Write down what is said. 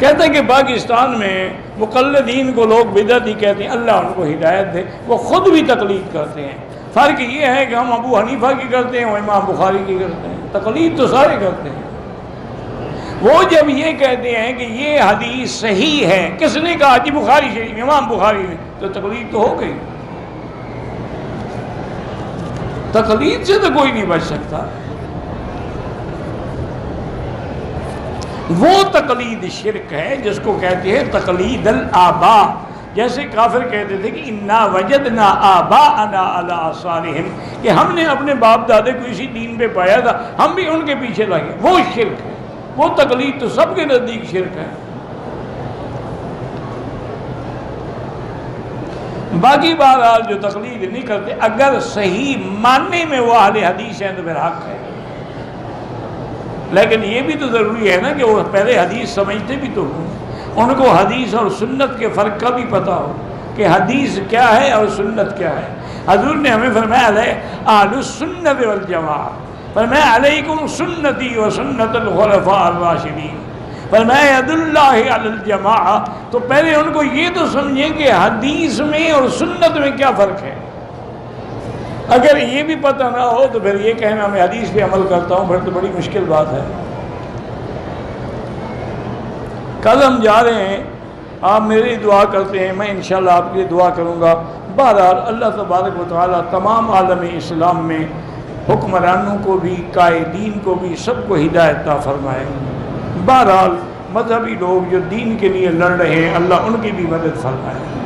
کہتے ہیں کہ پاکستان میں مقلدین کو لوگ بدعتی کہتے ہیں، اللہ ان کو ہدایت دے، وہ خود بھی تقلید کرتے ہیں۔ فرق یہ ہے کہ ہم ابو حنیفہ کی کرتے ہیں، وہ امام بخاری کی کرتے ہیں، تقلید تو سارے کرتے ہیں۔ وہ جب یہ کہتے ہیں کہ یہ حدیث صحیح ہے، کس نے کہا؟ جی بخاری شریف، امام بخاری نے، تو تقلید تو ہو گئی۔ تقلید سے تو کوئی نہیں بچ سکتا۔ وہ تقلید شرک ہے جس کو کہتے ہیں تقلید الآباء۔ جیسے کافر کہتے تھے کہ انا وجدنا آباءنا علی آثارہم، کہ ہم نے اپنے باپ دادے کو اسی دین پہ پایا تھا، ہم بھی ان کے پیچھے لگے۔ وہ شرک ہے، وہ تقلید تو سب کے نزدیک شرک ہے۔ باقی بہرحال جو تقلید نہیں کرتے، اگر صحیح ماننے میں وہ اہل حدیث ہیں تو پھر حق ہے، لیکن یہ بھی تو ضروری ہے نا کہ وہ پہلے حدیث سمجھتے بھی تو ہوں، ان کو حدیث اور سنت کے فرق کا بھی پتہ ہو کہ حدیث کیا ہے اور سنت کیا ہے۔ حضور نے ہمیں فرمایا ہے اہل السنت والجماعہ، فرمایا علیکم سنتی و سنت الخلفاء الراشدین، فرمایا ید اللہ علی الجماعہ۔ تو پہلے ان کو یہ تو سمجھیں کہ حدیث میں اور سنت میں کیا فرق ہے۔ اگر یہ بھی پتہ نہ ہو تو پھر یہ کہنا میں حدیث پہ عمل کرتا ہوں، پھر تو بڑی مشکل بات ہے۔ کل ہم جا رہے ہیں، آپ میری دعا کرتے ہیں، میں انشاءاللہ آپ کے لیے دعا کروں گا۔ بہرحال اللہ تبارک و تعالیٰ تمام عالم اسلام میں حکمرانوں کو بھی، قائدین کو بھی، سب کو ہدایت عطا فرمائے۔ بہرحال مذہبی لوگ جو دین کے لیے لڑ رہے ہیں، اللہ ان کی بھی مدد فرمائے۔